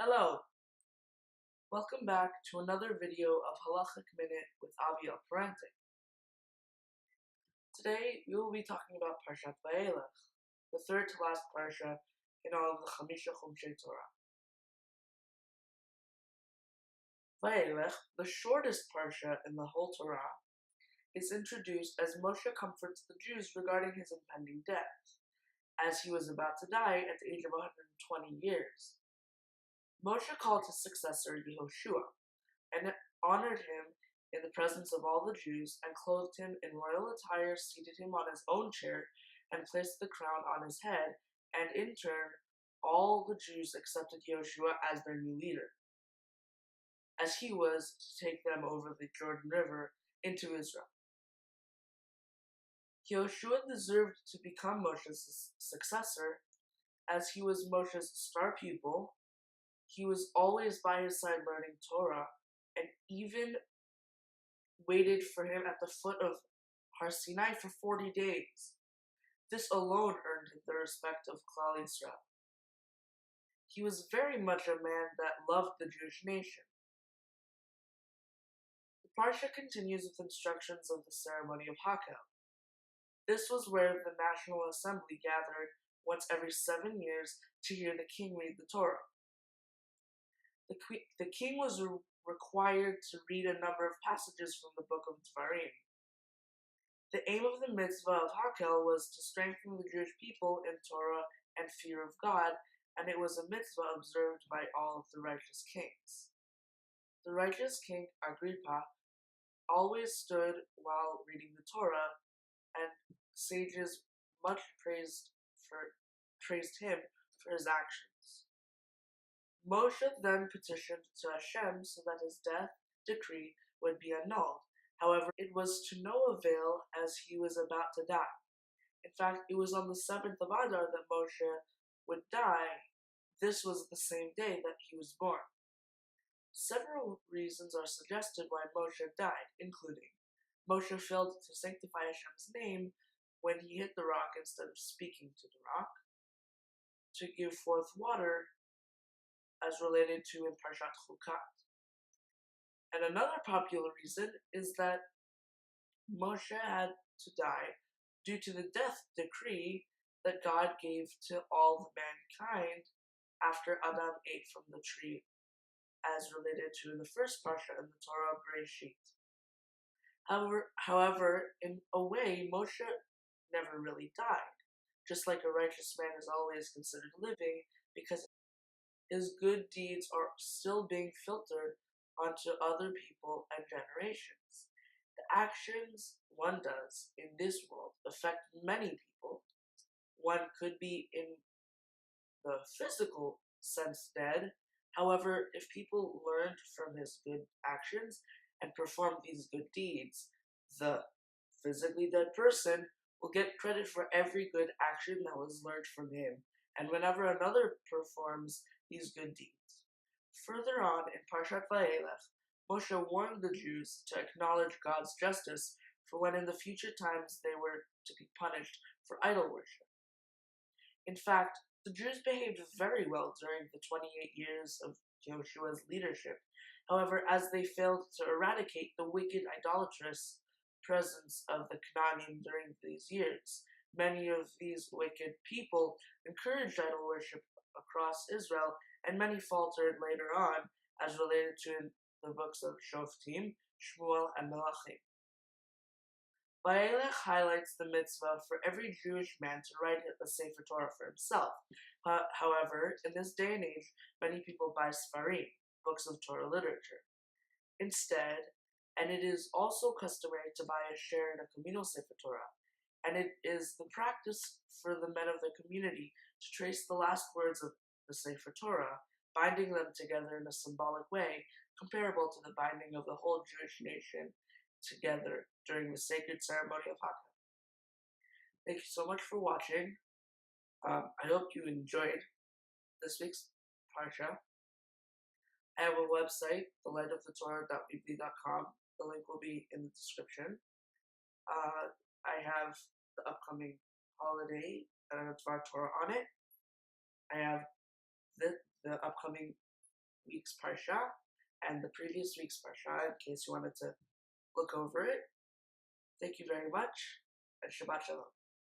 Hello, welcome back to another video of Halachic Minute with Avi Parente. Today we will be talking about Parshat Vayelech, the third to last parsha in all of the Chamisha Chumshei Torah. Vayelech, the shortest parsha in the whole Torah, is introduced as Moshe comforts the Jews regarding his impending death, as he was about to die at the age of 120 years. Moshe called his successor Yehoshua, and honored him in the presence of all the Jews, and clothed him in royal attire, seated him on his own chair, and placed the crown on his head, and in turn all the Jews accepted Yehoshua as their new leader, as he was to take them over the Jordan River into Israel. Yehoshua deserved to become Moshe's successor, as he was Moshe's star pupil. He was always by his side learning Torah, and even waited for him at the foot of Har Sinai for 40 days. This alone earned him the respect of Klal Yisrael. He was very much a man that loved the Jewish nation. The parsha continues with instructions of the ceremony of Hakel. This was where the National Assembly gathered once every 7 years to hear the king read the Torah. The king was required to read a number of passages from the book of Dvarim. The aim of the mitzvah of Hakel was to strengthen the Jewish people in Torah and fear of God, and it was a mitzvah observed by all of the righteous kings. The righteous king Agrippa always stood while reading the Torah, and sages much praised him for his actions. Moshe then petitioned to Hashem so that his death decree would be annulled. However, it was to no avail, as he was about to die. In fact, it was on the 7th of Adar that Moshe would die. This was the same day that he was born. Several reasons are suggested why Moshe died, including Moshe failed to sanctify Hashem's name when he hit the rock instead of speaking to the rock, to give forth water, as related to in Parshat Chukat. And another popular reason is that Moshe had to die due to the death decree that God gave to all mankind after Adam ate from the tree, as related to in the first parsha in the Torah Bereshit. However, in a way, Moshe never really died, just like a righteous man is always considered living, because his good deeds are still being filtered onto other people and generations. The actions one does in this world affect many people. One could be in the physical sense dead. However, if people learned from his good actions and performed these good deeds, the physically dead person will get credit for every good action that was learned from him, and whenever another performs these good deeds. Further on in Parshat Vayelech, Moshe warned the Jews to acknowledge God's justice for when in the future times they were to be punished for idol worship. In fact, the Jews behaved very well during the 28 years of Yehoshua's leadership. However, as they failed to eradicate the wicked idolatrous presence of the Canaanim during these years, many of these wicked people encouraged idol worship across Israel, and many faltered later on, as related to in the books of Shoftim, Shmuel, and Melachim. Vayelech highlights the mitzvah for every Jewish man to write a Sefer Torah for himself. However, in this day and age, many people buy Sfarim, books of Torah literature. Instead, and it is also customary to buy a share in a communal Sefer Torah, and it is the practice for the men of the community to trace the last words of the Sefer Torah, binding them together in a symbolic way comparable to the binding of the whole Jewish nation together during the sacred ceremony of Hanukkah. Thank you so much for watching. I hope you enjoyed this week's Parsha. I have a website, thelightofthetorah.weebly.com. The link will be in the description. I have the upcoming holiday Dvar Torah on it. I have the upcoming week's Parsha and the previous week's Parsha in case you wanted to look over it. Thank you very much, and Shabbat Shalom.